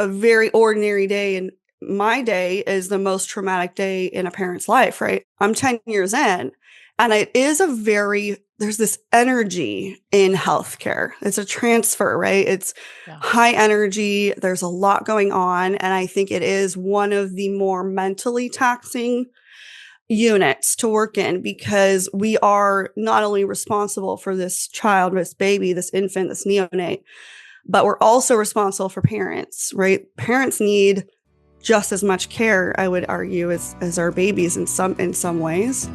a very ordinary day, and my day is the most traumatic day in a parent's life, right? I'm 10 years in, and it is there's this energy in healthcare. It's a transfer, right? It's high energy. There's a lot going on. And I think it is one of the more mentally taxing units to work in, because we are not only responsible for this child, this baby, this infant, this neonate, but we're also responsible for parents, right? Parents need just as much care, I would argue, as our babies in some ways.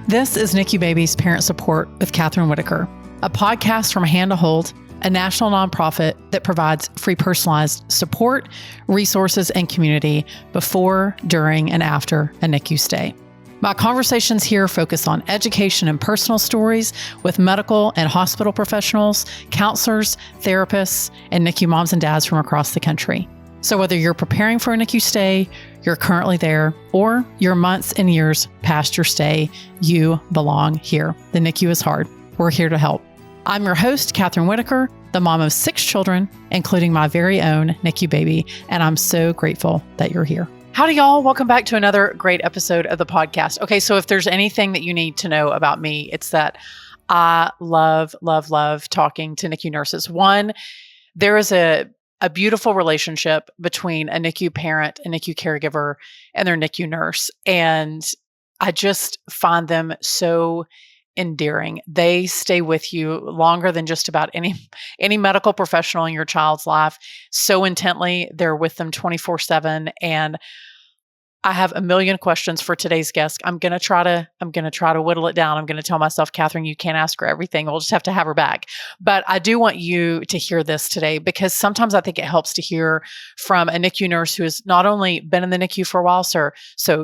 This is NICU Babies Parent Support with Kathryn Whitaker, a podcast from Hand to Hold, a national nonprofit that provides free personalized support, resources, and community before, during, and after a NICU stay. My conversations here focus on education and personal stories with medical and hospital professionals, counselors, therapists, and NICU moms and dads from across the country. So whether you're preparing for a NICU stay, you're currently there, or you're months and years past your stay, you belong here. The NICU is hard. We're here to help. I'm your host, Kathryn Whitaker, the mom of 6 children, including my very own NICU baby, and I'm so grateful that you're here. Howdy, y'all. Welcome back to another great episode of the podcast. Okay, so if there's anything that you need to know about me, it's that I love talking to NICU nurses. One, there is a beautiful relationship between a NICU parent, a NICU caregiver, and their NICU nurse. And I just find them so endearing. They stay with you longer than just about any medical professional in your child's life. So intently, they're with them 24/7. And I have a million questions for today's guest. I'm gonna try to whittle it down. I'm gonna tell myself, Kathryn, you can't ask her everything. We'll just have to have her back. But I do want you to hear this today, because sometimes I think it helps to hear from a NICU nurse who has not only been in the NICU for a while, so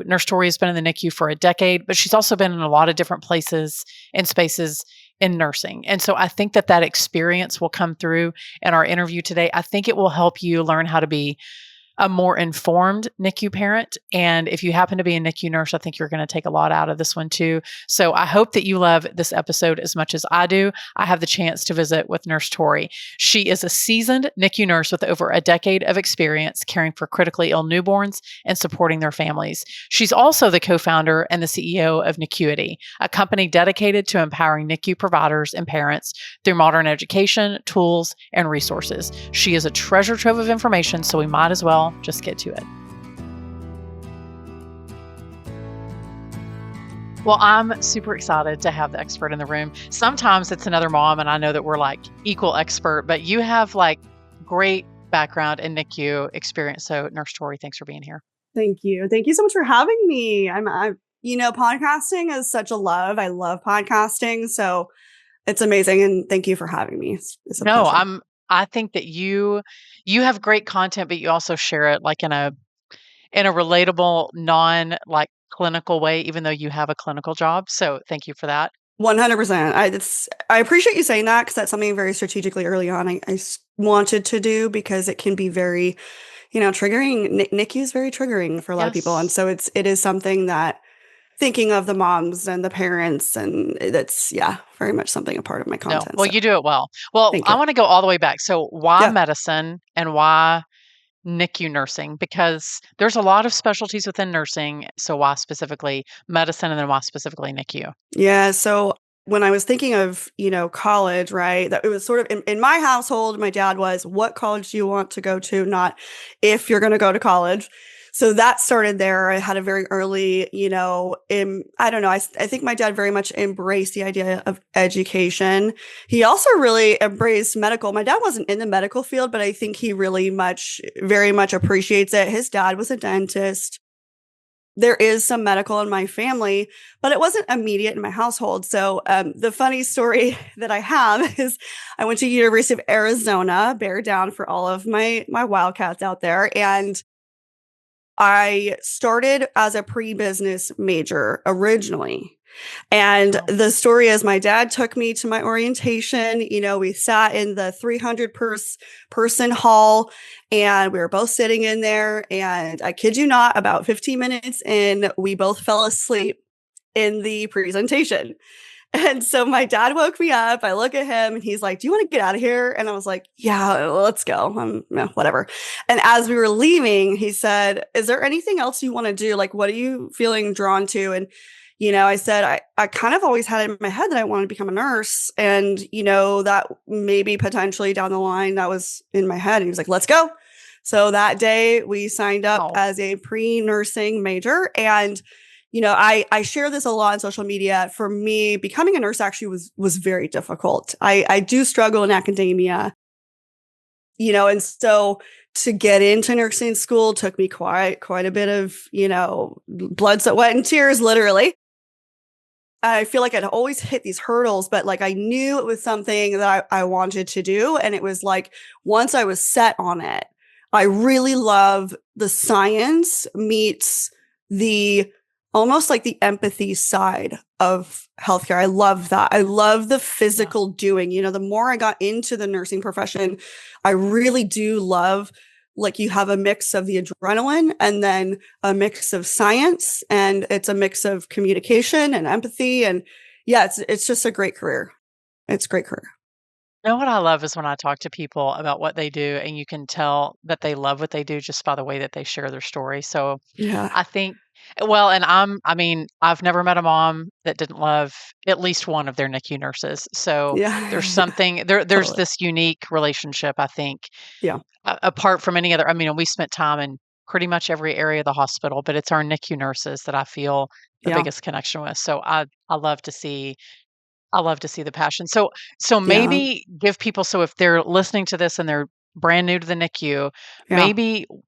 Nurse Tori has been in the NICU for a decade, but she's also been in a lot of different places and spaces in nursing. And so I think that experience will come through in our interview today. I think it will help you learn how to be a more informed NICU parent. And if you happen to be a NICU nurse, I think you're going to take a lot out of this one too. So I hope that you love this episode as much as I do. I have the chance to visit with Nurse Tori. She is a seasoned NICU nurse with over a decade of experience caring for critically ill newborns and supporting their families. She's also the co-founder and the CEO of Nicuity, a company dedicated to empowering NICU providers and parents through modern education, tools, and resources. She is a treasure trove of information, so we might as well just get to it. Well, I'm super excited to have the expert in the room. Sometimes it's another mom, and I know that we're like equal expert, but you have like great background in NICU experience. So Nurse Tori, thanks for being here. Thank you. Thank you so much for having me. Podcasting is such a love. I love podcasting. So it's amazing. And thank you for having me. It's a pleasure. I think that you have great content, but you also share it like in a relatable, non like clinical way, even though you have a clinical job. So thank you for that. 100%. I appreciate you saying that, because that's something very strategically early on I wanted to do, because it can be very, triggering. NICU is very triggering for a lot of people. And so it is something that, thinking of the moms and the parents, and that's, very much something a part of my content. You do it well. Well, I want to go all the way back. So why medicine and why NICU nursing? Because there's a lot of specialties within nursing. So why specifically medicine, and then why specifically NICU? Yeah. So when I was thinking of, college, right, that it was sort of in my household, my dad was, what college do you want to go to? Not if you're going to go to college. So that started there. I had a very early, I think my dad very much embraced the idea of education. He also really embraced medical. My dad wasn't in the medical field, but I think he really very much appreciates it. His dad was a dentist. There is some medical in my family, but it wasn't immediate in my household. So the funny story that I have is I went to University of Arizona, bear down for all of my Wildcats out there. And I started as a pre-business major originally. And the story is, my dad took me to my orientation. We sat in the 300 person hall, and we were both sitting in there. And I kid you not, about 15 minutes in, we both fell asleep in the presentation. And so my dad woke me up. I look at him and he's like, "Do you want to get out of here?" And I was like, "Yeah, let's go." Whatever. And as we were leaving, he said, "Is there anything else you want to do? Like, what are you feeling drawn to?" And, I said, I kind of always had it in my head that I wanted to become a nurse. And, that maybe potentially down the line that was in my head. And he was like, "Let's go." So that day we signed up as a pre-nursing major. And I share this a lot on social media. For me, becoming a nurse actually was very difficult. I do struggle in academia, and so to get into nursing school took me quite a bit of, blood, sweat, and tears, literally. I feel like I'd always hit these hurdles, but like I knew it was something that I wanted to do. And it was like, once I was set on it, I really love the science meets the almost like the empathy side of healthcare. I love that. I love the physical doing. The more I got into the nursing profession, I really do love, like, you have a mix of the adrenaline and then a mix of science, and it's a mix of communication and empathy. And yeah, it's just a great career. It's a great career. You know what I love is when I talk to people about what they do, and you can tell that they love what they do just by the way that they share their story. So Yeah. I think, well, and I mean, I've never met a mom that didn't love at least one of their NICU nurses. So there's Yeah. something there's Totally. this unique relationship, I think, Yeah. apart from any other. I mean, we spent time in pretty much every area of the hospital, but it's our NICU nurses that I feel the Yeah. biggest connection with. So I love to see the passion. So Yeah. maybe give people, so if they're listening to this and they're brand new to the NICU, Yeah.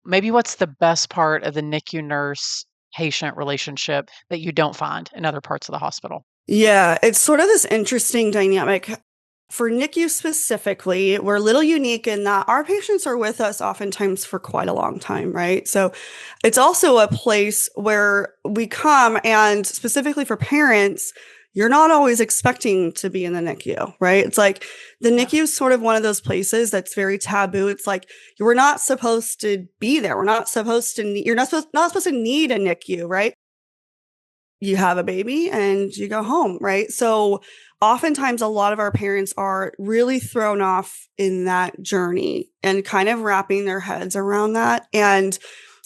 maybe what's the best part of the NICU nurse patient relationship that you don't find in other parts of the hospital? Yeah. It's sort of this interesting dynamic. For NICU specifically, we're a little unique in that our patients are with us oftentimes for quite a long time, right? So it's also a place where we come, and specifically for parents, you're not always expecting to be in the NICU, right? It's like the Yeah. NICU is sort of one of those places that's very taboo. It's like we're not supposed to be there. We're not supposed to need, you're not supposed to need a NICU, right? You have a baby and you go home, right? So oftentimes a lot of our parents are really thrown off in that journey and kind of wrapping their heads around that. And,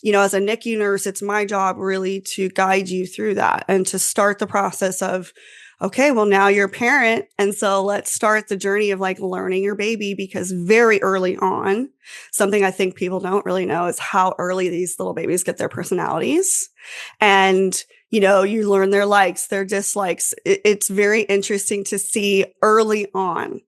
as a NICU nurse, it's my job really to guide you through that and to start the process of, okay, well, now you're a parent. And so let's start the journey of like learning your baby, because very early on, something I think people don't really know is how early these little babies get their personalities. And you learn their likes, their dislikes. It's very interesting to see early on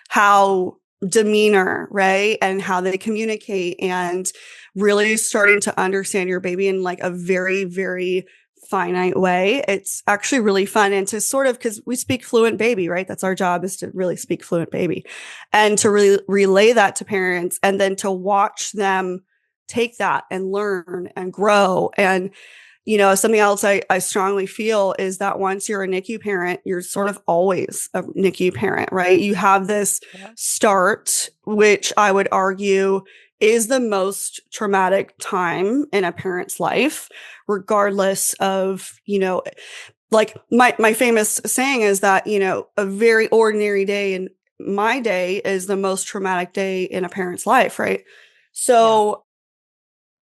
how demeanor, right? And how they communicate, and really starting to understand your baby in like a very, very finite way. It's actually really fun. And to sort of, because we speak fluent baby, right? That's our job, is to really speak fluent baby, and to relay that to parents, and then to watch them take that and learn and grow. And something else I strongly feel is that once you're a NICU parent, you're sort of always a NICU parent, right? You have this Yeah. start, which I would argue is the most traumatic time in a parent's life, regardless of, like my famous saying is that, a very ordinary day in my day is the most traumatic day in a parent's life, right? Yeah. So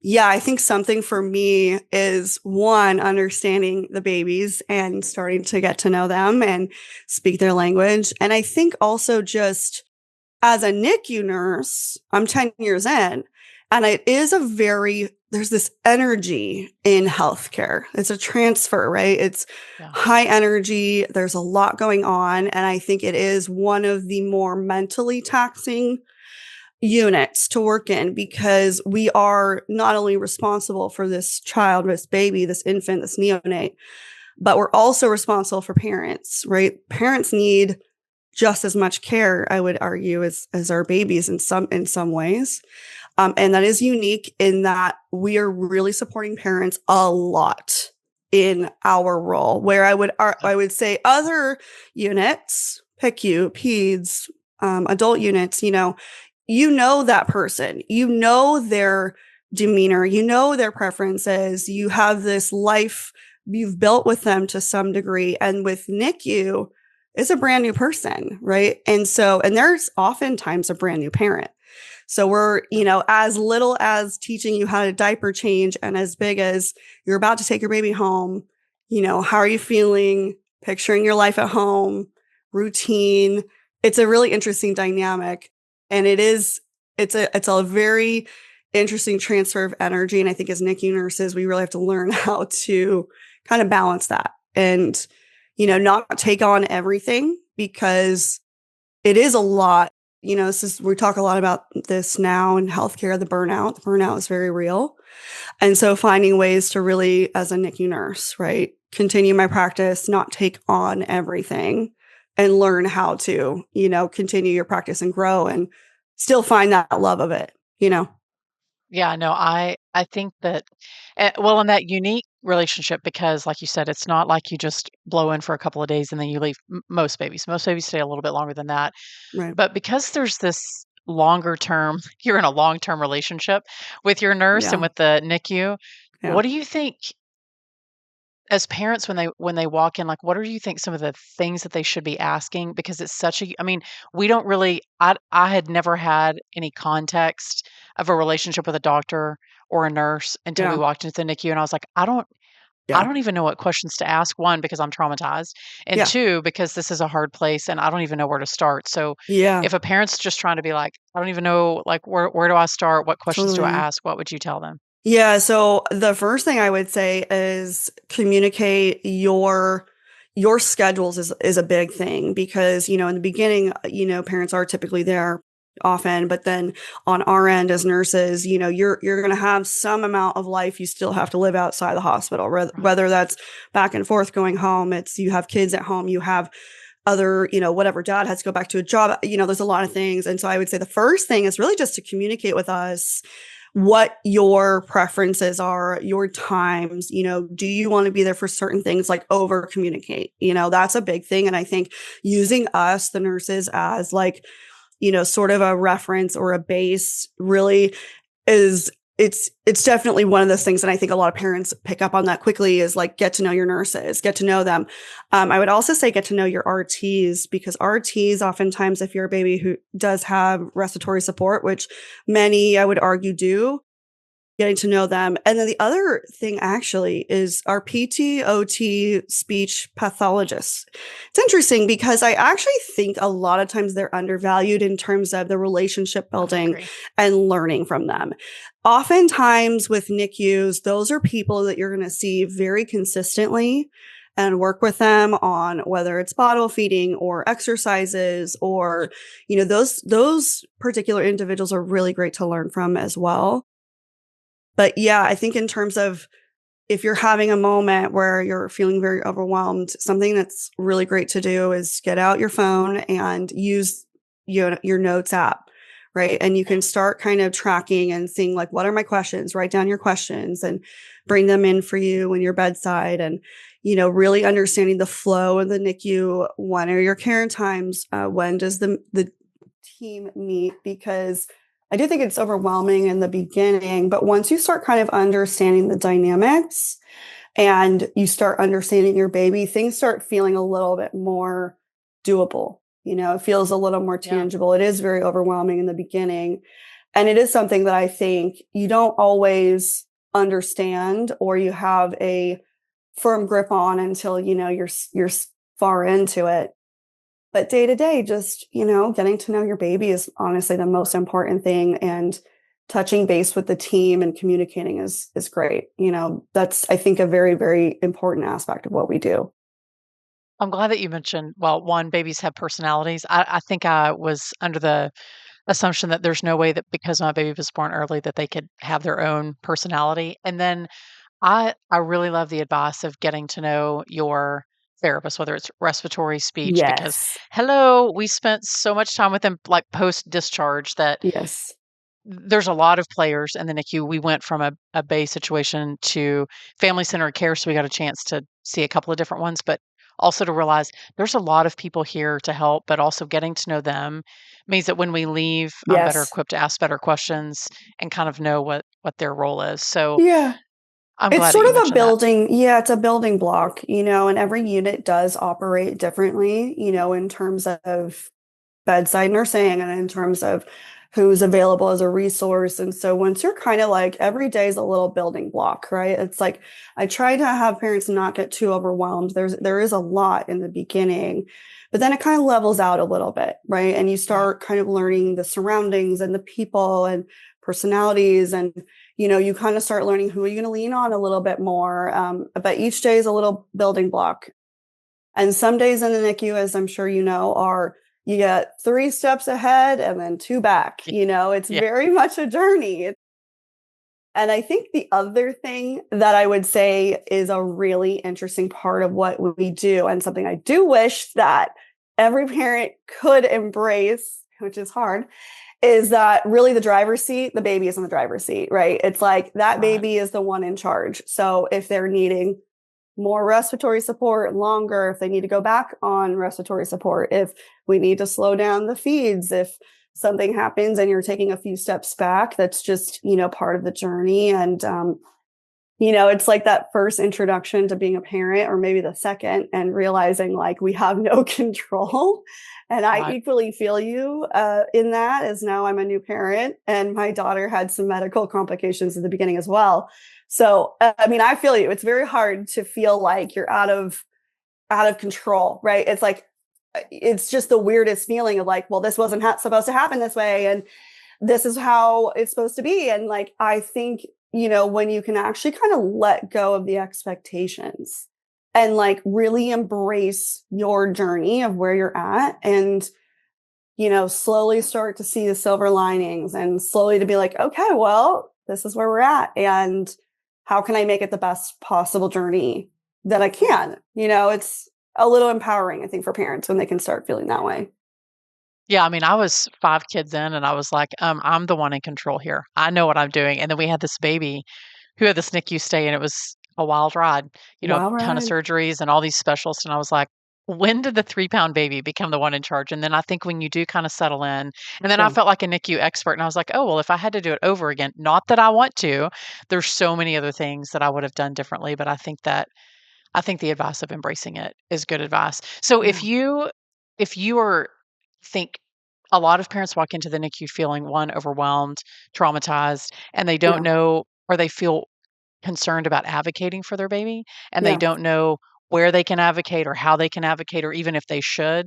yeah, I think something for me is, one, understanding the babies and starting to get to know them and speak their language. And I think also just as a NICU nurse, I'm 10 years in, and there's this energy in healthcare. It's a transfer, right? It's Yeah. high energy. There's a lot going on. And I think it is one of the more mentally taxing units to work in, because we are not only responsible for this child, this baby, this infant, this neonate, but we're also responsible for parents, right? Parents need just as much care, I would argue, as our babies in some ways. And that is unique in that we are really supporting parents a lot in our role, where I would say other units, PICU, peds, adult units, that person, their demeanor, their preferences, you have this life you've built with them to some degree. And with NICU, is a brand new person, right? And there's oftentimes a brand new parent. So we're, as little as teaching you how to diaper change and as big as you're about to take your baby home, how are you feeling? Picturing your life at home, routine. It's a really interesting dynamic. And it's a very interesting transfer of energy. And I think as NICU nurses, we really have to learn how to kind of balance that and, not take on everything because it is a lot. We talk a lot about this now in healthcare, the burnout. The burnout is very real. And so finding ways to really, as a NICU nurse, right, continue my practice, not take on everything and learn how to, continue your practice and grow and still find that love of it. Yeah, no, I think that, well, in that unique relationship, because like you said, it's not like you just blow in for a couple of days and then you leave. Most babies stay a little bit longer than that. Right. But because there's this longer term, you're in a long-term relationship with your nurse and Yeah. with the NICU. Yeah. What do you think as parents when they walk in, like what do you think some of the things that they should be asking? Because it's such a, I mean, we don't really, I had never had any context of a relationship with a doctor or a nurse until we Yeah. walked into the NICU, and I was like, I Yeah. don't even know what questions to ask. One, because I'm traumatized, and Yeah. two, because this is a hard place and I don't even know where to start. So Yeah. if a parent's just trying to be like, I don't even know, like, where do I start? What questions do I Totally. ask? What would you tell them? Yeah, so the first thing I would say is communicate your schedules is a big thing because, in the beginning, parents are typically there often, but then on our end as nurses, you're going to have some amount of life you still have to live outside the hospital, Right. whether that's back and forth going home, it's you have kids at home, you have other, whatever, dad has to go back to a job, there's a lot of things. And so I would say the first thing is really just to communicate with us what your preferences are, your times, do you want to be there for certain things, like over communicate, that's a big thing. And I think using us, the nurses, as like, sort of a reference or a base really is it's definitely one of those things. And I think a lot of parents pick up on that quickly is like, get to know your nurses, get to know them. I would also say get to know your RTs because RTs oftentimes, if you're a baby who does have respiratory support, which many I would argue do, getting to know them. And then the other thing actually is our PT, OT, speech pathologists. It's interesting because I actually think a lot of times they're undervalued in terms of the relationship I building agree. and learning from them. Oftentimes with NICUs, those are people that you're going to see very consistently and work with them on whether it's bottle feeding or exercises or, those particular individuals are really great to learn from as well. But yeah, I think in terms of if you're having a moment where you're feeling very overwhelmed, something that's really great to do is get out your phone and use your notes app, right? And you can start kind of tracking and seeing like, what are my questions? Write down your questions and bring them in for you when you're bedside and, really understanding the flow of the NICU. When are your care times? When does the team meet? Because I do think it's overwhelming in the beginning, but once you start kind of understanding the dynamics and you start understanding your baby, things start feeling a little bit more doable. It feels a little more Yeah. tangible. It is very overwhelming in the beginning. And it is something that I think you don't always understand or you have a firm grip on until, you're far into it. But day to day, just, getting to know your baby is honestly the most important thing. And touching base with the team and communicating is great. That's, I think, a very, very important aspect of what we do. I'm glad that you mentioned, well, one, babies have personalities. I think I was under the assumption that there's no way that because my baby was born early that they could have their own personality. And then I really love the advice of getting to know your therapist, whether it's respiratory speech, because Yes. hello, we spent so much time with them like post discharge that Yes. there's a lot of players in the NICU. We went from a bay situation to family centered care, so we got a chance to see a couple of different ones, but also to realize there's a lot of people here to help, but also getting to know them means that when we leave, I'm better Yes. equipped to ask better questions and kind of know what their role is. So Yeah. I'm It's glad that sort you of a mentioned that. building, yeah, it's a building block, and every unit does operate differently, in terms of bedside nursing and in terms of who's available as a resource. And so once you're kind of like every day is a little building block, right? It's like I try to have parents not get too overwhelmed. There is a lot in the beginning, but then it kind of levels out a little bit, right? And you Yeah. start kind of learning the surroundings and the people and personalities and you kind of start learning who are you going to lean on a little bit more. But each day is a little building block. And some days in the NICU, as I'm sure you know, are you get 3 steps ahead and then 2 back. It's Yeah. very much a journey. And I think the other thing that I would say is a really interesting part of what we do, and something I do wish that every parent could embrace, which is hard, is that really the baby is in the driver's seat, right? It's like that Right. baby is the one in charge. So if they're needing more respiratory support longer, if they need to go back on respiratory support, if we need to slow down the feeds, if something happens and you're taking a few steps back, that's just, part of the journey. And, it's like that first introduction to being a parent, or maybe the second, and realizing like we have no control. And I Right. equally feel you in that, as now I'm a new parent and my daughter had some medical complications at the beginning as well. So, I mean, I feel you. It's very hard to feel like you're out of control, right? It's like, it's just the weirdest feeling of like, well, this wasn't supposed to happen this way. And this is how it's supposed to be. And like, I think, when you can actually kind of let go of the expectations and like really embrace your journey of where you're at, and, slowly start to see the silver linings and slowly to be like, okay, well, this is where we're at. And how can I make it the best possible journey that I can? It's a little empowering, I think, for parents when they can start feeling that way. Yeah, I mean, I was 5 kids in, and I was like, I'm the one in control here. I know what I'm doing. And then we had this baby who had this NICU stay, and it was a wild ride, a Wow, ton of right. surgeries and all these specialists. And I was like, when did the 3-pound baby become the one in charge? And then I think when you do kind of settle in, and then I Yeah. felt like a NICU expert, and I was like, oh, well, if I had to do it over again, not that I want to, there's so many other things that I would have done differently. But I think the advice of embracing it is good advice. So Yeah. if you are think a lot of parents walk into the NICU feeling one, overwhelmed, traumatized, and they don't Yeah. know, or they feel concerned about advocating for their baby, and they Yeah. don't know where they can advocate or how they can advocate or even if they should.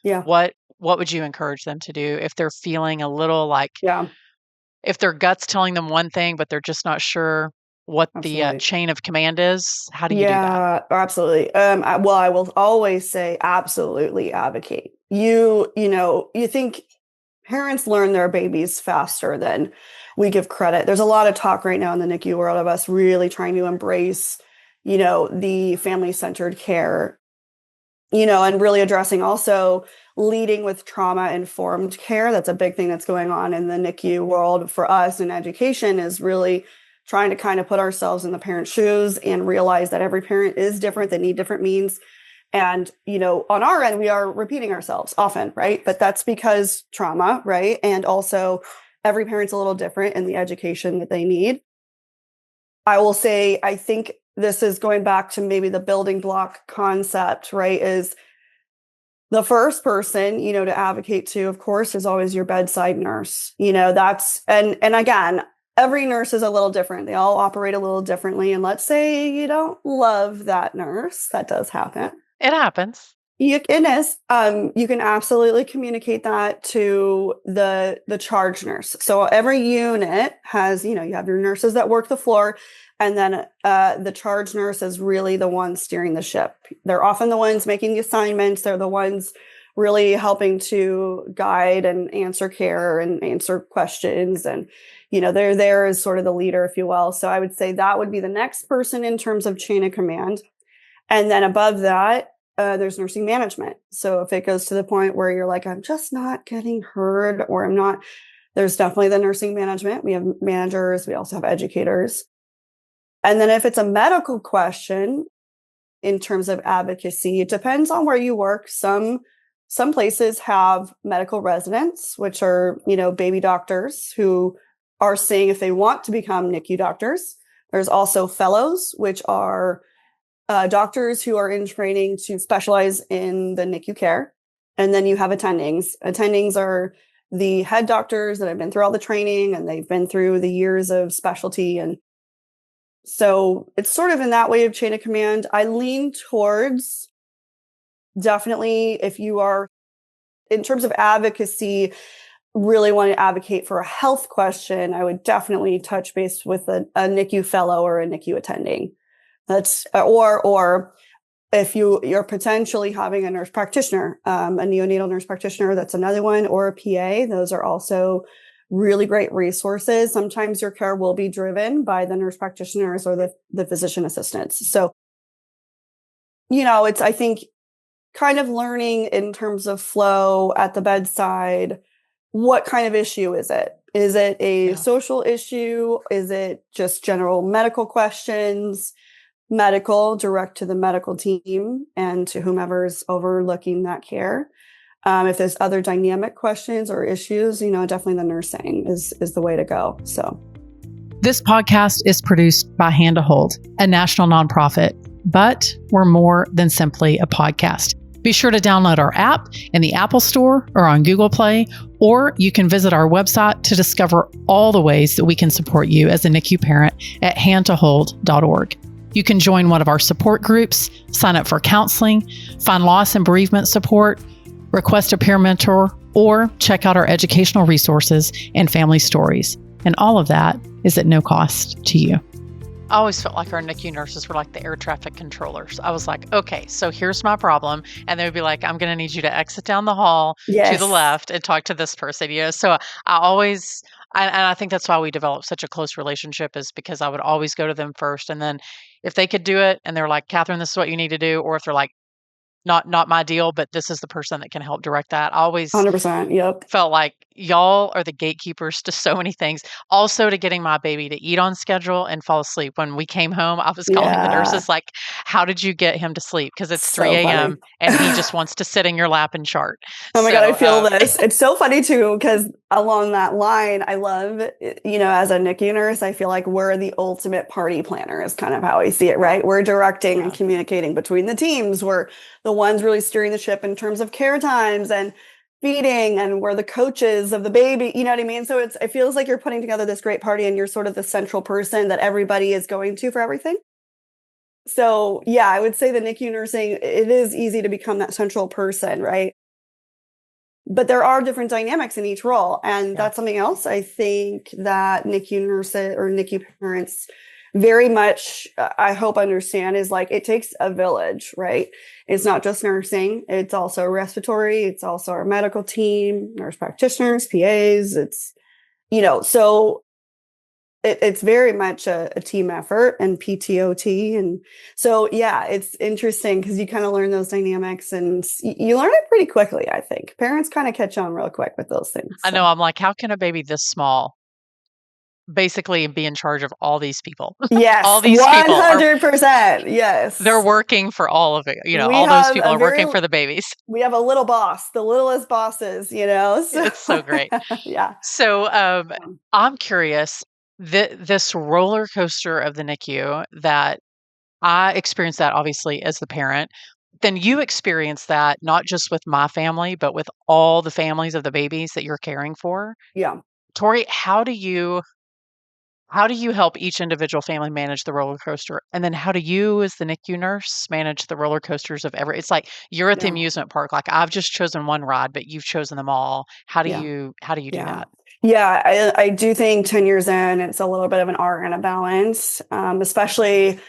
Yeah. What would you encourage them to do if they're feeling a little like, Yeah. if their gut's telling them one thing but they're just not sure what the Absolutely. chain of command is? How do you do that? Yeah, absolutely. Well, I will always say absolutely advocate. You think parents learn their babies faster than we give credit. There's a lot of talk right now in the NICU world of us really trying to embrace, the family-centered care, and really addressing also leading with trauma-informed care. That's a big thing that's going on in the NICU world for us in education, is really trying to kind of put ourselves in the parent's shoes and realize that every parent is different. They need different means. And, on our end, we are repeating ourselves often, right? But that's because trauma, right? And also every parent's a little different in the education that they need. I will say, I think this is going back to maybe the building block concept, right? Is the first person, to advocate to, of course, is always your bedside nurse. That's, and again, every nurse is a little different. They all operate a little differently. And let's say you don't love that nurse. That does happen. It happens. It is. You can absolutely communicate that to the charge nurse. So every unit has, you have your nurses that work the floor, and then the charge nurse is really the one steering the ship. They're often the ones making the assignments. They're the ones really helping to guide and answer care and answer questions. And, they're there as sort of the leader, if you will. So I would say that would be the next person in terms of chain of command. And then above that, there's nursing management. So if it goes to the point where you're like, I'm just not getting heard, or I'm not, there's definitely the nursing management. We have managers. We also have educators. And then if it's a medical question in terms of advocacy, it depends on where you work. Some places have medical residents, which are, baby doctors who are seeing if they want to become NICU doctors. There's also fellows, which are doctors who are in training to specialize in the NICU care. And then you have attendings. Attendings are the head doctors that have been through all the training and they've been through the years of specialty. And so it's sort of in that way of chain of command. I lean towards definitely, if you are, in terms of advocacy, really want to advocate for a health question, I would definitely touch base with a NICU fellow or a NICU attending. That's or if you're potentially having a nurse practitioner, a neonatal nurse practitioner, that's another one, or a PA. Those are also really great resources. Sometimes your care will be driven by the nurse practitioners or the physician assistants. So, it's, I think, kind of learning in terms of flow at the bedside. What kind of issue is it? Is it a social issue? Is it just general medical questions? Medical, direct to the medical team and to whomever's overlooking that care. If there's other dynamic questions or issues, definitely the nursing is the way to go. So this podcast is produced by Hand to Hold, a national nonprofit, but we're more than simply a podcast. Be sure to download our app in the Apple Store or on Google Play, or you can visit our website to discover all the ways that we can support you as a NICU parent at handtohold.org. You can join one of our support groups, sign up for counseling, find loss and bereavement support, request a peer mentor, or check out our educational resources and family stories. And all of that is at no cost to you. I always felt like our NICU nurses were like the air traffic controllers. I was like, okay, so here's my problem. And they would be like, I'm going to need you to exit down the hall to the left and talk to this person. So I think that's why we developed such a close relationship, is because I would always go to them first. And then if they could do it and they're like, Kathryn, this is what you need to do. Or if they're like, not my deal, but this is the person that can help direct that. I always 100%. Yep. felt like y'all are the gatekeepers to so many things. Also to getting my baby to eat on schedule and fall asleep. When we came home, I was calling the nurses like, how did you get him to sleep? Because it's 3 a.m. and he just wants to sit in your lap and chart. Oh my God, I feel this. It's so funny too, because along that line, I love, as a NICU nurse, I feel like we're the ultimate party planner is kind of how I see it, right? We're directing and communicating between the teams. We're the ones really steering the ship in terms of care times and feeding, and we're the coaches of the baby. You know what I mean? So it feels like you're putting together this great party and you're sort of the central person that everybody is going to for everything. So yeah, I would say the NICU nursing, it is easy to become that central person, right? But there are different dynamics in each role. And that's something else I think that NICU nurses or NICU parents very much, I hope, understand is like, it takes a village, right? It's not just nursing. It's also respiratory. It's also our medical team, nurse practitioners, PAs. It's, so it's very much a team effort, and PTOT. And so, yeah, it's interesting because you kind of learn those dynamics and you learn it pretty quickly. I think parents kind of catch on real quick with those things. I know. I'm like, how can a baby this small basically be in charge of all these people? Yes, all these 100%. Yes. They're working for all of it. All those people are working for the babies. We have a little boss, the littlest bosses, So. It's so great. Yeah. So I'm curious, this roller coaster of the NICU, that I experienced that obviously as the parent. Then you experience that not just with my family, but with all the families of the babies that you're caring for. Yeah. Tori, how do you help each individual family manage the roller coaster? And then how do you, as the NICU nurse, manage the roller coasters of it's like you're at the amusement park. Like, I've just chosen one ride, but you've chosen them all. How do you do that? Yeah, I do think 10 years in, it's a little bit of an art and a balance, especially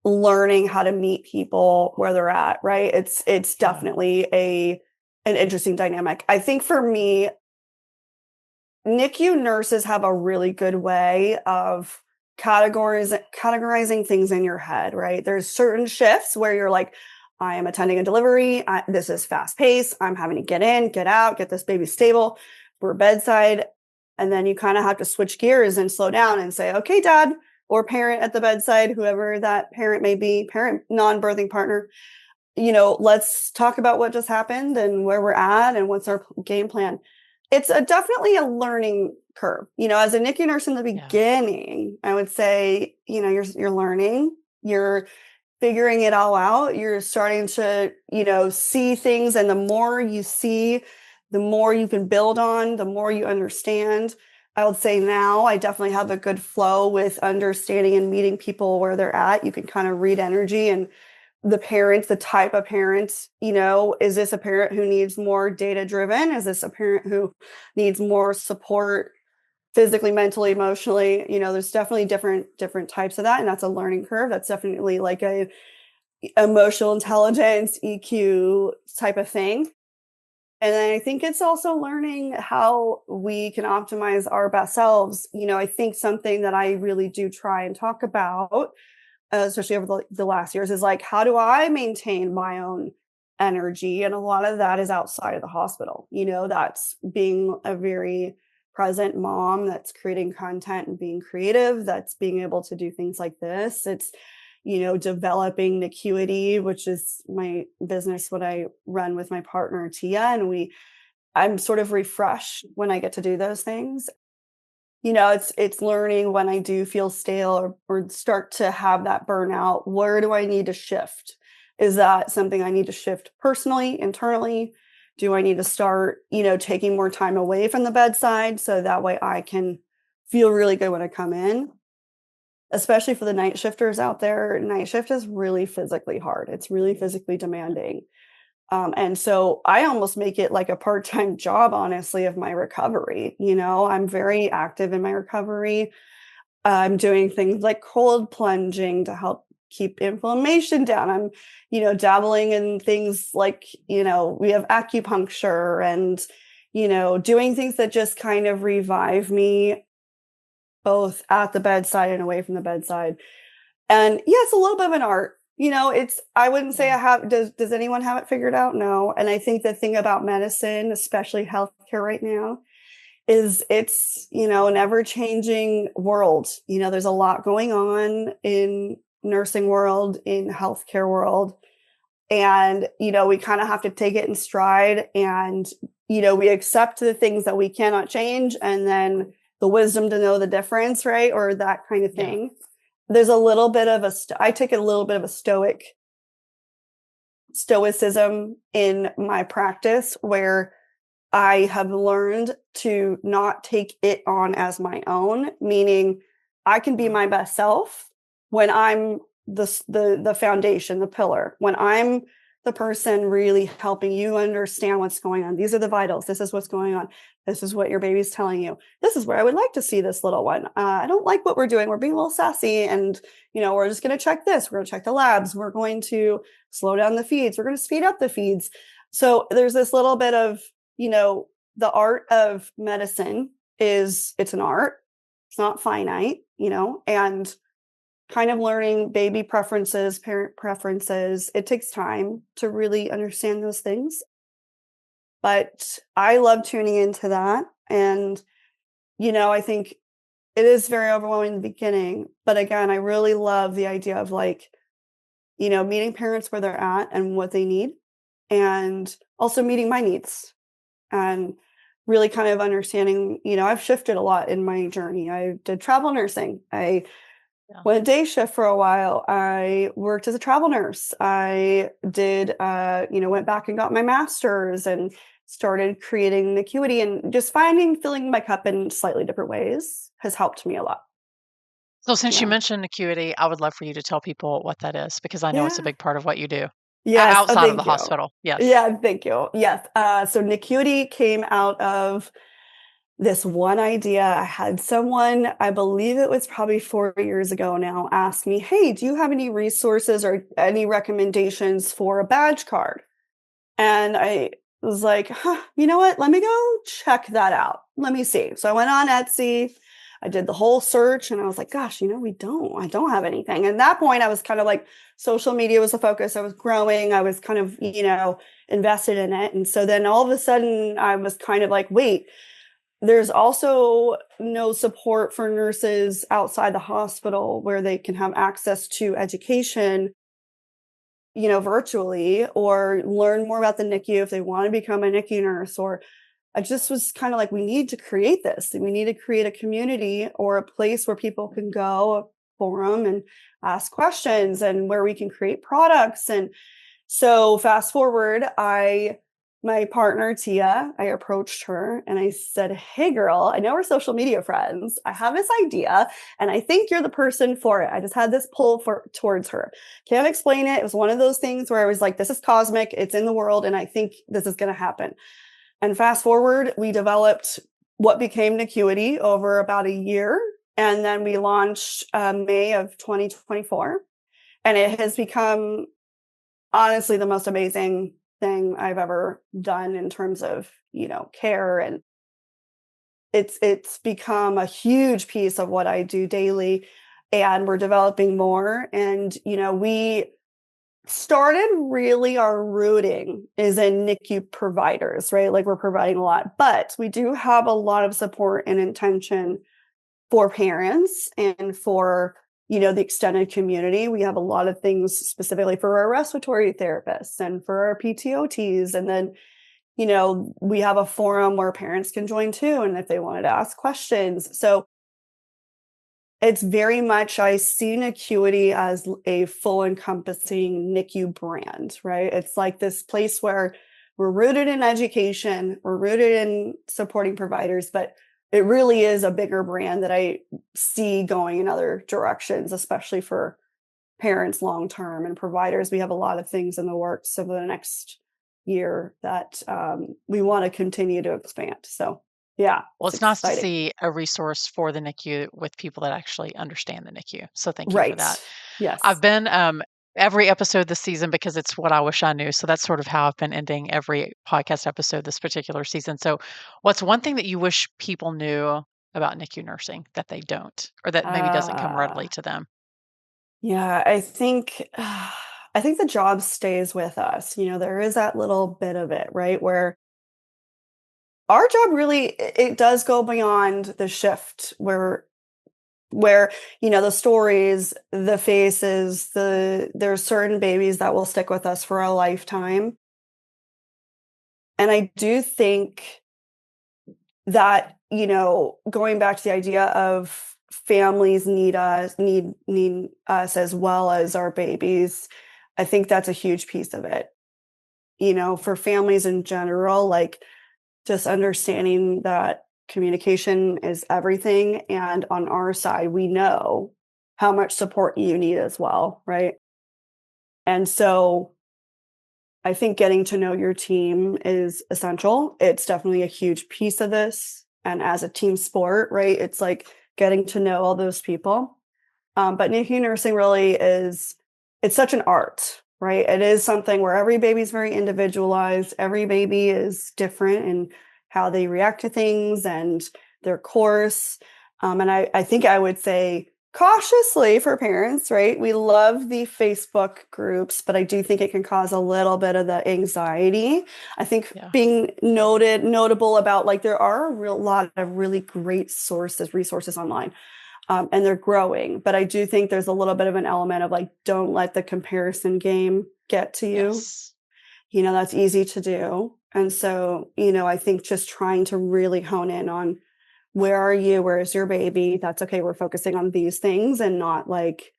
learning how to meet people where they're at, right? It's definitely an interesting dynamic. I think for me, NICU nurses have a really good way of categorizing things in your head, right? There's certain shifts where you're like, I am attending a delivery. This is fast paced. I'm having to get in, get out, get this baby stable. We're bedside. And then you kind of have to switch gears and slow down and say, okay, dad or parent at the bedside, whoever that parent may be, parent, non-birthing partner, let's talk about what just happened and where we're at and what's our game plan. It's definitely a learning curve. As a NICU nurse in the beginning, I would say, you're learning, you're figuring it all out. You're starting to, see things. And the more you see, the more you can build on, the more you understand. I would say now I definitely have a good flow with understanding and meeting people where they're at. You can kind of read energy and the parents, the type of parents, is this a parent who needs more data driven? Is this a parent who needs more support physically, mentally, emotionally? There's definitely different types of that. And that's a learning curve. That's definitely like a emotional intelligence, EQ type of thing. And then I think it's also learning how we can optimize our best selves. I think something that I really do try and talk about, especially over the last years, is like, how do I maintain my own energy? And a lot of that is outside of the hospital. That's being a very present mom, that's creating content and being creative, that's being able to do things like this. It's developing nicuity, which is my business, what I run with my partner, Tia. And I'm sort of refreshed when I get to do those things. It's learning when I do feel stale or start to have that burnout. Where do I need to shift? Is that something I need to shift personally, internally? Do I need to start, taking more time away from the bedside so that way I can feel really good when I come in? Especially for the night shifters out there, night shift is really physically hard. It's really physically demanding. And so I almost make it like a part-time job, honestly, of my recovery. I'm very active in my recovery. I'm doing things like cold plunging to help keep inflammation down. I'm, dabbling in things like, we have acupuncture and, doing things that just kind of revive me both at the bedside and away from the bedside. And yeah, it's a little bit of an art. I wouldn't say I have, does anyone have it figured out? No. And I think the thing about medicine, especially healthcare right now, is it's, an ever changing world. There's a lot going on in nursing world, in healthcare world. And, we kind of have to take it in stride and, we accept the things that we cannot change. And then the wisdom to know the difference, right? Or that kind of thing. Yeah. There's a little bit of I take a little bit of a stoicism in my practice where I have learned to not take it on as my own, meaning I can be my best self when I'm the foundation, the pillar, when I'm the person really helping you understand what's going on. These are the vitals. This is what's going on. This is what your baby's telling you. This is where I would like to see this little one. I don't like what we're doing. We're being a little sassy and, we're just going to check this. We're going to check the labs. We're going to slow down the feeds. We're going to speed up the feeds. So there's this little bit of, the art of medicine it's an art. It's not finite, and kind of learning baby preferences, parent preferences. It takes time to really understand those things. But I love tuning into that. And, I think it is very overwhelming in the beginning. But again, I really love the idea of meeting parents where they're at and what they need. And also meeting my needs. And really kind of understanding, I've shifted a lot in my journey. I did travel nursing. I went day shift for a while. I worked as a travel nurse. I did, went back and got my master's and started creating nicuity, and just filling my cup in slightly different ways has helped me a lot. So since you mentioned nicuity, I would love for you to tell people what that is, because I know it's a big part of what you do. Yes. Outside of the hospital. Yes. Yeah. Thank you. Yes. So nicuity came out of this one idea. I had someone, I believe it was probably 4 years ago now, ask me, hey, do you have any resources or any recommendations for a badge card? And I was like, you know what? Let me go check that out. Let me see. So I went on Etsy. I did the whole search and I was like, gosh, I don't have anything. And at that point, I was kind of like, social media was the focus. I was growing. I was kind of, invested in it. And so then all of a sudden I was kind of like, wait, there's also no support for nurses outside the hospital where they can have access to education, virtually, or learn more about the NICU if they want to become a NICU nurse, or I just was kind of like, we need to create this. We need to create a community or a place where people can go, a forum, and ask questions, and where we can create products. And so fast forward, my partner, Tia, I approached her and I said, hey girl, I know we're social media friends. I have this idea and I think you're the person for it. I just had this pull towards her. Can't explain it. It was one of those things where I was like, this is cosmic. It's in the world. And I think this is going to happen. And fast forward, we developed what became Nicuity over about a year. And then we launched May of 2024. And it has become honestly the most amazing thing I've ever done in terms of, care. And it's become a huge piece of what I do daily. And we're developing more. And, we started really our rooting is in NICU providers, right? Like we're providing a lot, but we do have a lot of support and intention for parents and for the extended community. We have a lot of things specifically for our respiratory therapists and for our PTOTs. And then, we have a forum where parents can join too. And if they wanted to ask questions. So it's very much, I see Nicuity as a full encompassing NICU brand, right? It's like this place where we're rooted in education, we're rooted in supporting providers, but it really is a bigger brand that I see going in other directions, especially for parents long-term and providers. We have a lot of things in the works over the next year that we want to continue to expand. So yeah, Well, it's it's nice to exciting. see a resource for the NICU with people that actually understand the NICU. So thank you for Right. that. I've Yes. been every episode this season because it's what I wish I knew. So that's sort of how I've been ending every podcast episode this particular season. So, what's one thing that you wish people knew about NICU nursing that they don't, or that maybe doesn't come readily Uh, to them? yeah, I think the job stays with us. There is that little bit of it, right? Where our job really it does go beyond the shift where the stories, the faces, there's certain babies that will stick with us for a lifetime. And I do think that, going back to the idea of families need us as well as our babies, I think that's a huge piece of it. For families in general, like just understanding that communication is everything. And on our side, we know how much support you need as well, right? And so I think getting to know your team is essential. It's definitely a huge piece of this. And as a team sport, right, it's like getting to know all those people. But NICU nursing really it's such an art, right? It is something where every baby's very individualized. Every baby is different in how they react to things and their course. And I think I would say cautiously for parents, right? We love the Facebook groups, but I do think it can cause a little bit of the anxiety. I think Yeah. being notable about like there are a real lot of really great resources online. And they're growing, but I do think there's a little bit of an element of like, don't let the comparison game get to you. Yes. That's easy to do. And so, I think just trying to really hone in on where are you? Where is your baby? That's okay. We're focusing on these things and not like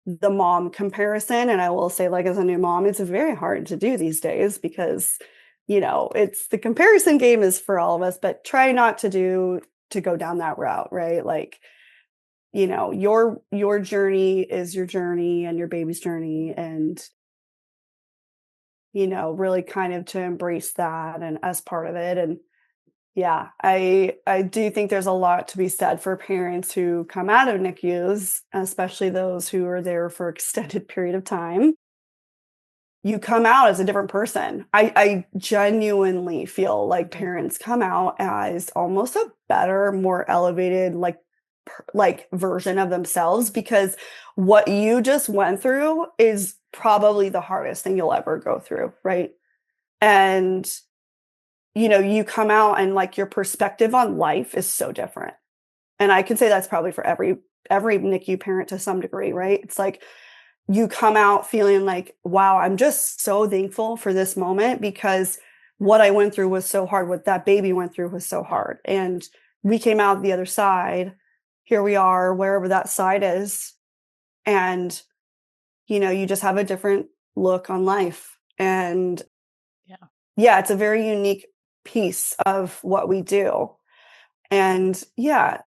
the mom comparison. And I will say, like, as a new mom, it's very hard to do these days because, it's the comparison game is for all of us, but try not to go down that route, right? Like, your journey is your journey and your baby's journey. And, really kind of to embrace that and as part of it. And yeah, I do think there's a lot to be said for parents who come out of NICUs, especially those who are there for extended period of time. You come out as a different person. I genuinely feel like Mhm. parents come out as almost a better, more elevated, like version of themselves because what you just went through is probably the hardest thing you'll ever go through, right? And you come out and like your perspective on life is so different. And I can say that's probably for every NICU parent to some degree, right? It's like you come out feeling like, wow, I'm just so thankful for this moment because what I went through was so hard. What that baby went through was so hard. And we came out the other side. Here we are, wherever that side is. And, you just have a different look on life. And yeah, it's a very unique piece of what we do. And yeah,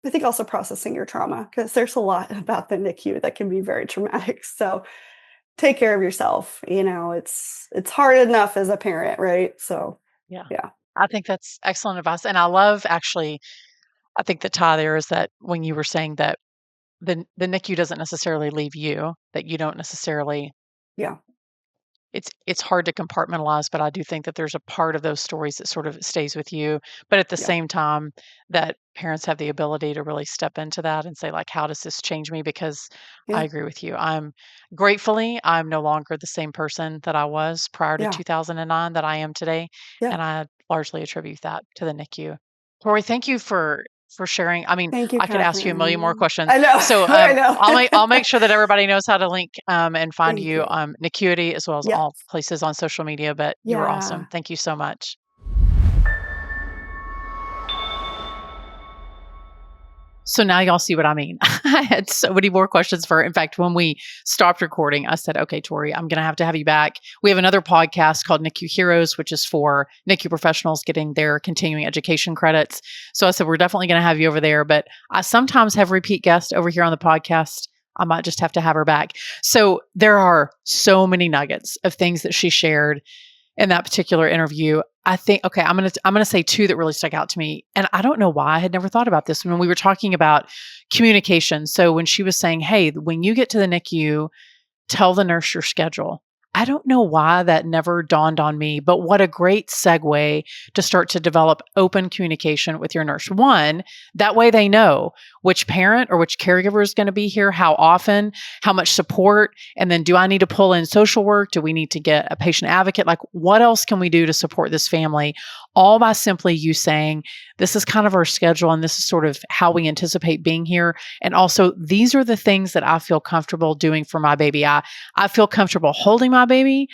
I think also processing your trauma, because there's a lot about the NICU that can be very traumatic. So take care of yourself. It's hard enough as a parent, right? So Yeah. yeah. I think that's excellent advice. And I love actually, I think the tie there is that when you were saying that the NICU doesn't necessarily leave you, that you don't necessarily, Yeah. it's hard to compartmentalize, but I do think that there's a part of those stories that sort of stays with you. But at the Yeah. same time, that parents have the ability to really step into that and say, like, how does this change me? Because I Yeah. agree with you. I'm no longer the same person that I was prior to Yeah. 2009 that I am today. Yeah. And I largely attribute that to the NICU. Tori, thank you for sharing. I mean, Thank you, I could ask you a million more Kathryn. questions. I know. So I know. I'll make sure that everybody knows how to link and find Thank you you. Nicuity as well as Yes. all places on social media. But you were awesome. Yeah. Thank you so much. So now y'all see what I mean. I had so many more questions for her. In fact, when we stopped recording, I said, okay, Tori, I'm going to have you back. We have another podcast called NICU Heroes, which is for NICU professionals getting their continuing education credits. So I said, we're definitely going to have you over there. But I sometimes have repeat guests over here on the podcast. I might just have to have her back. So there are so many nuggets of things that she shared in that particular interview. I think, okay, I'm going to say two that really stuck out to me. And I don't know why I had never thought about this when we were talking about communication. So when she was saying, hey, when you get to the NICU, tell the nurse your schedule. I don't know why that never dawned on me, but what a great segue to start to develop open communication with your nurse. One, that way they know which parent or which caregiver is going to be here, how often, how much support, and then do I need to pull in social work? Do we need to get a patient advocate? Like, what else can we do to support this family? All by simply you saying, this is kind of our schedule and this is sort of how we anticipate being here. And also, these are the things that I feel comfortable doing for my baby. I feel comfortable holding my baby,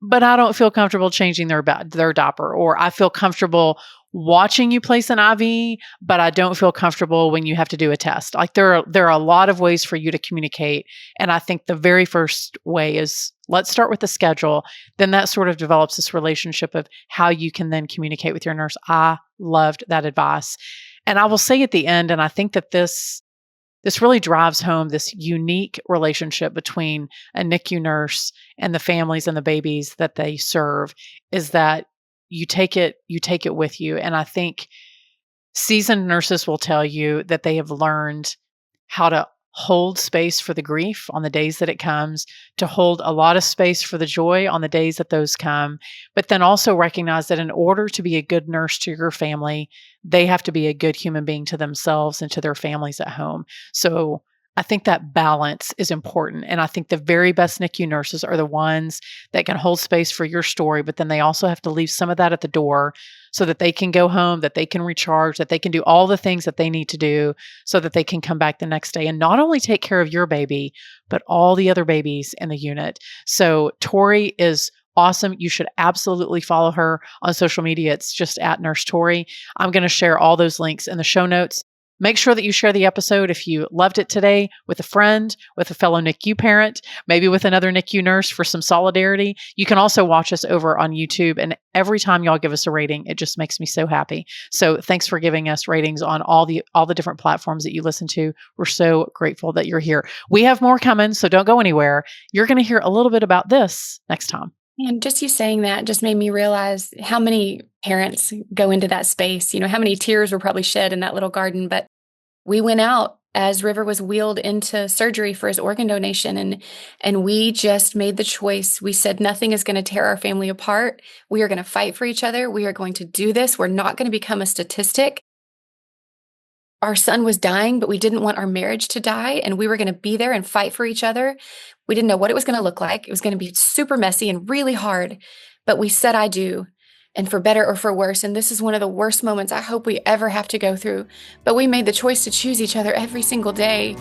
but I don't feel comfortable changing their diaper, or I feel comfortable watching you place an IV, but I don't feel comfortable when you have to do a test. Like there are a lot of ways for you to communicate. And I think the very first way is let's start with the schedule. Then that sort of develops this relationship of how you can then communicate with your nurse. I loved that advice. And I will say at the end, and I think that this really drives home this unique relationship between a NICU nurse and the families and the babies that they serve, is that you take it with you. And I think seasoned nurses will tell you that they have learned how to hold space for the grief on the days that it comes, to hold a lot of space for the joy on the days that those come, but then also recognize that in order to be a good nurse to your family, they have to be a good human being to themselves and to their families at home. So I think that balance is important. And I think the very best NICU nurses are the ones that can hold space for your story, but then they also have to leave some of that at the door so that they can go home, that they can recharge, that they can do all the things that they need to do so that they can come back the next day and not only take care of your baby, but all the other babies in the unit. So Tori is awesome. You should absolutely follow her on social media. It's just at Nurse Tori. I'm going to share all those links in the show notes. Make sure that you share the episode if you loved it today with a friend, with a fellow NICU parent, maybe with another NICU nurse for some solidarity. You can also watch us over on YouTube. And every time y'all give us a rating, it just makes me so happy. So thanks for giving us ratings on all the different platforms that you listen to. We're so grateful that you're here. We have more coming, so don't go anywhere. You're going to hear a little bit about this next time. And just you saying that just made me realize how many parents go into that space, how many tears were probably shed in that little garden. But we went out as River was wheeled into surgery for his organ donation. And we just made the choice. We said, nothing is going to tear our family apart. We are going to fight for each other. We are going to do this. We're not going to become a statistic. Our son was dying, but we didn't want our marriage to die. And we were going to be there and fight for each other. We didn't know what it was going to look like. It was going to be super messy and really hard. But we said, I do. And for better or for worse. And this is one of the worst moments I hope we ever have to go through. But we made the choice to choose each other every single day.